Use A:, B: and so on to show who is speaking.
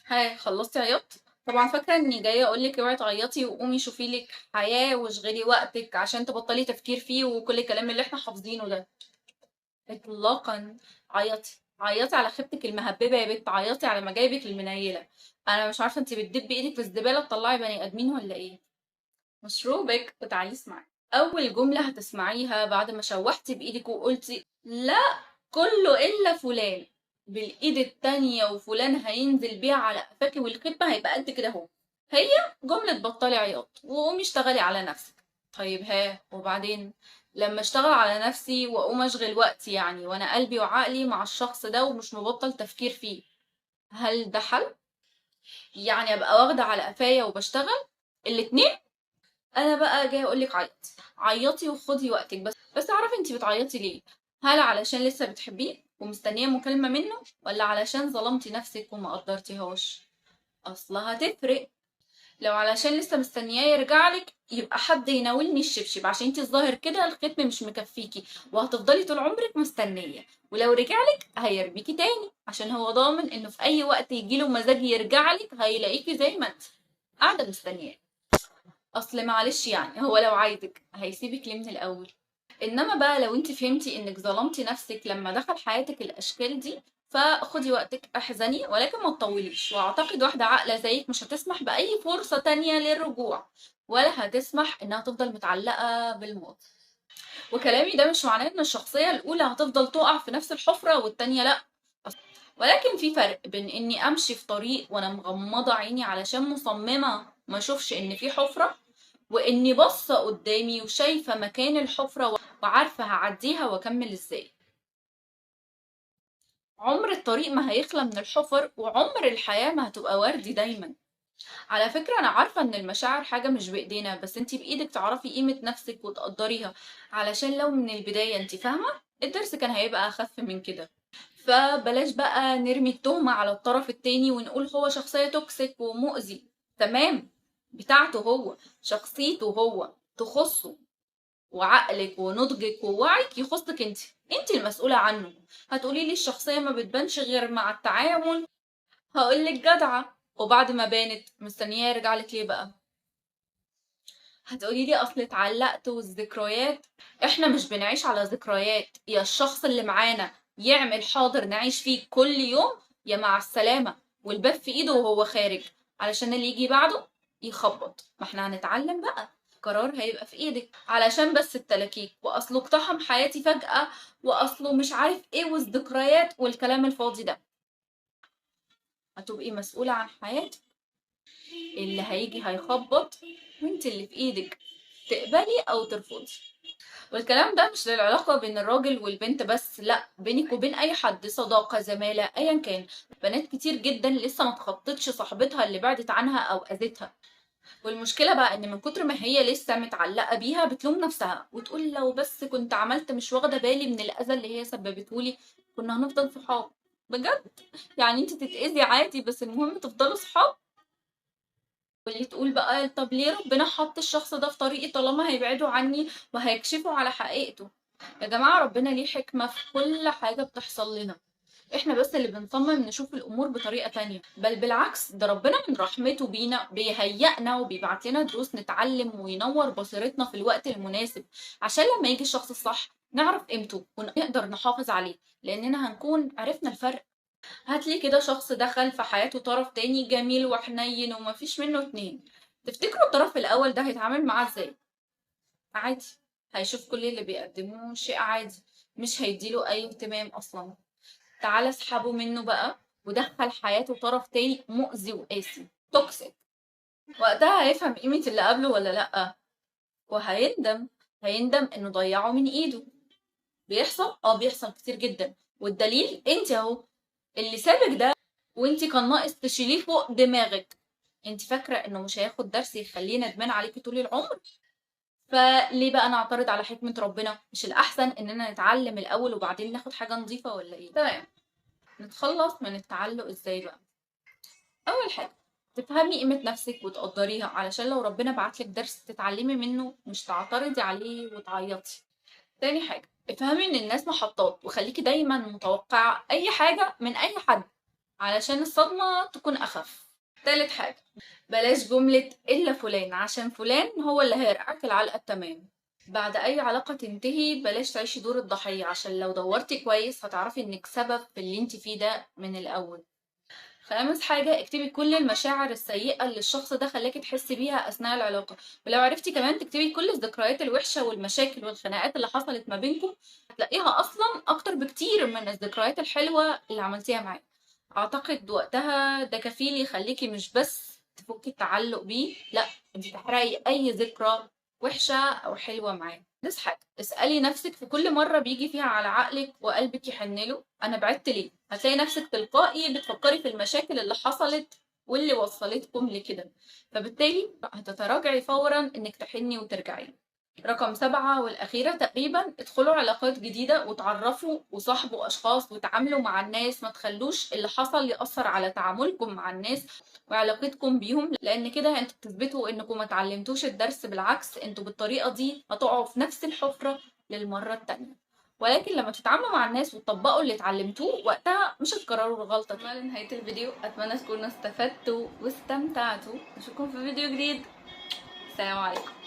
A: هاي خلصتي عياط؟ طبعا فاكره اني جايه اقول لك اوعي تعيطي وقومي شوفي لك حياه واشغلي وقتك عشان تبطلي تفكير فيه وكل الكلام اللي احنا حافظينه ده. اطلاقا. عيطي. عيطي على خيبتك المهببه يا بنت، عيطي على مجايبك المنيله. انا مش عارفه انت بتدبي ايدك في الزباله تطلعي بني ادمين ولا ايه. مشروبك وتعالي اسمعي. اول جمله هتسمعيها بعد ما شوحتي بايدك وقلتي لا كله الا فلان بالايد التانية وفلان هينزل بيها على قفاكي والخدمة هيبقى قد كده اهو، هي جملة بطلي عياط وقومي اشتغلي على نفسك. طيب ها وبعدين؟ لما اشتغل على نفسي واقوم اشغل وقتي يعني وانا قلبي وعقلي مع الشخص ده ومش مبطل تفكير فيه، هل ده حل؟ يعني ابقى واخدة على قفايا وبشتغل الاتنين؟ انا بقى جايه اقول لك عيطي. عيطي وخدي وقتك، بس اعرفي انت بتعيطي ليه. هل علشان لسه بتحبيه ومستنيه مكالمه منه، ولا علشان ظلمتي نفسك وما قدرتيهاش؟ اصلها هتفرق. لو علشان لسه مستنياه يرجع لك يبقى حد يناولني الشبشب عشان انت الظاهر كده الختم مش مكفيكي وهتفضلي طول عمرك مستنيه. ولو رجع لك هيرميكي تاني عشان هو ضامن انه في اي وقت يجيله مزاج يرجع لك هيلاقيكي زي ما انت قاعده مستنياه. اصل معلش يعني هو لو عايزك هيسيبك ليه من الاول؟ انما بقى لو انت فهمتي انك ظلمتي نفسك لما دخل حياتك الاشكال دي، فخدي وقتك احزني ولكن ما تطوليش. واعتقد واحدة عاقلة زيك مش هتسمح بأي فرصة تانية للرجوع، ولا هتسمح انها تفضل متعلقة بالماضي. وكلامي ده مش معناه ان الشخصية الاولى هتفضل تقع في نفس الحفرة والتانية لا، ولكن في فرق بين اني امشي في طريق وانا مغمضة عيني علشان مصممة ما اشوفش ان في حفرة، واني باصة قدامي وشايفة مكان الحفرة وعارفة هعديها واكمل ازاي. عمر الطريق ما هيخلى من الحفر، وعمر الحياة ما هتبقى وردي دايما. على فكرة انا عارفة ان المشاعر حاجة مش بايدينا، بس انتي بايدك تعرفي قيمة نفسك وتقدريها. علشان لو من البداية انتي فاهمة الدرس كان هيبقى اخف من كده. فبلاش بقى نرمي التهمة على الطرف التاني ونقول هو شخصية توكسيك ومؤذي. تمام، بتاعته هو، شخصيته هو تخصه، وعقلك ونضجك ووعيك يخصك انت، انت المسؤولة عنه. هتقولي لي الشخصية ما بتبانش غير مع التعامل، هقولك جدعة. وبعد ما بانت مستنياه يرجع لك ليه بقى؟ هتقولي لي اصل اتعلقت والذكريات. احنا مش بنعيش على ذكريات، يا الشخص اللي معانا يعمل حاضر نعيش فيه كل يوم، يا مع السلامة والباب في ايده وهو خارج علشان اللي يجي بعده يخبط. ما احنا هنتعلم بقى، قرار هيبقى في ايدك علشان بس التلاكيك واصله اقتحم حياتي فجأة واصله مش عارف ايه والذكريات والكلام الفاضي ده. هتبقي مسؤولة عن حياتك، اللي هيجي هيخبط وانت اللي في ايدك تقبلي او ترفضي. والكلام ده مش للعلاقة بين الراجل والبنت بس، لا، بينك وبين اي حد، صداقة، زمالة، ايا كان. بنات كتير جدا لسه ما تخطتش صاحبتها اللي بعدت عنها او اذتها. والمشكلة بقى ان من كتر ما هي لسه متعلقة بيها بتلوم نفسها وتقول لو بس كنت عملت مش واخدة بالي من الاذى اللي هي سببتهولي كنا هنفضل صحاب. بجد؟ يعني انت تتأذي عادي بس المهم تفضلوا صحاب؟ واللي تقول بقى طب ليه ربنا حط الشخص ده في طريقي طالما هيبعدوا عني وهيكشفوا على حقيقته؟ يا جماعة ربنا ليه حكمة في كل حاجة بتحصل لنا، احنا بس اللي بنصمم نشوف الامور بطريقة تانية. بل بالعكس، ده ربنا من رحمته بينا بيهيئنا وبيبعت لنا دروس نتعلم وينور بصيرتنا في الوقت المناسب، عشان لما يجي الشخص الصح نعرف قيمته ونقدر نحافظ عليه، لاننا هنكون عرفنا الفرق. هاتلي كده شخص دخل في حياته طرف تاني جميل وحنين ومفيش منه اتنين، تفتكروا الطرف الأول ده هيتعامل معاه ازاي؟ عادي، هيشوف كل اللي بيقدموه شيء عادي، مش هيديله أي اهتمام أصلا. تعالى اسحبه منه بقى ودخل حياته طرف تاني مؤذي وقاسي توكسيك، وقتها هيفهم قيمة اللي قبله ولا لأ؟ وهيندم، هيندم إنه ضيعه من إيده. بيحصل؟ بيحصل كتير جدا، والدليل انت اهو، اللي سابك ده وانت كان ناقص تشيليه فوق دماغك. انت فاكره انه مش هياخد درس يخليه ندمان عليكي طول العمر؟ فليه بقى نعترض على حكمه ربنا؟ مش الاحسن اننا نتعلم الاول وبعدين ناخد حاجه نظيفه ولا ايه؟ تمام. نتخلص من التعلق ازاي بقى؟ اول حاجه تفهمي قيمه نفسك وتقدريها علشان لو ربنا بعتلك درس تتعلمي منه مش تعترضي عليه وتعيطي. تاني حاجه افهمي ان الناس محطات وخليكي دايما متوقعه اي حاجه من اي حد، علشان الصدمة تكون أخف. تالت حاجة، بلاش جملة إلا فلان، عشان فلان هو اللي هيرقعك العلقة التمام. بعد أي علاقة تنتهي بلاش تعيشي دور الضحية، عشان لو دورتي كويس هتعرفي إنك سبب في اللي انت فيه ده من الأول. خامس حاجة، اكتبي كل المشاعر السيئة اللي الشخص ده خلاكي تحسي بيها أثناء العلاقة، ولو عرفتي كمان تكتبي كل الذكريات الوحشة والمشاكل والخناقات اللي حصلت ما بينكم، هتلاقيها أصلا أكتر بكتير من الذكريات الحلوة اللي عملتيها معاه. أعتقد وقتها ده كفيل يخليكي مش بس تفكي التعلق بيه، لأ، انت تحرقي أي ذكرى وحشة أو حلوة معاه. بس حاجة، اسألي نفسك في كل مرة بيجي فيها على عقلك وقلبك يحنله أنا بعدت ليه، هتلاقي نفسك تلقائي بتفكري في المشاكل اللي حصلت واللي وصلتكم لكده، فبالتالي هتتراجعي فورا إنك تحني وترجعي. رقم 7 والأخيرة تقريبا، ادخلوا علاقات جديدة وتعرفوا وصاحبوا أشخاص وتعاملوا مع الناس، ما تخلوش اللي حصل يأثر على تعاملكم مع الناس وعلاقتكم بيهم، لأن كده انتوا بتثبتوا انكم ما اتعلمتوش الدرس، بالعكس انتوا بالطريقة دي هتقعوا في نفس الحفرة للمرة التانية. ولكن لما تتعاملوا مع الناس وتطبقوا اللي اتعلمتوه وقتها مش هتكرروا الغلطة دي. لنهاية الفيديو أتمنى تكونوا استفدتوا واستمتعتوا، أشوفكم في فيديو جديد. السلام عليكم.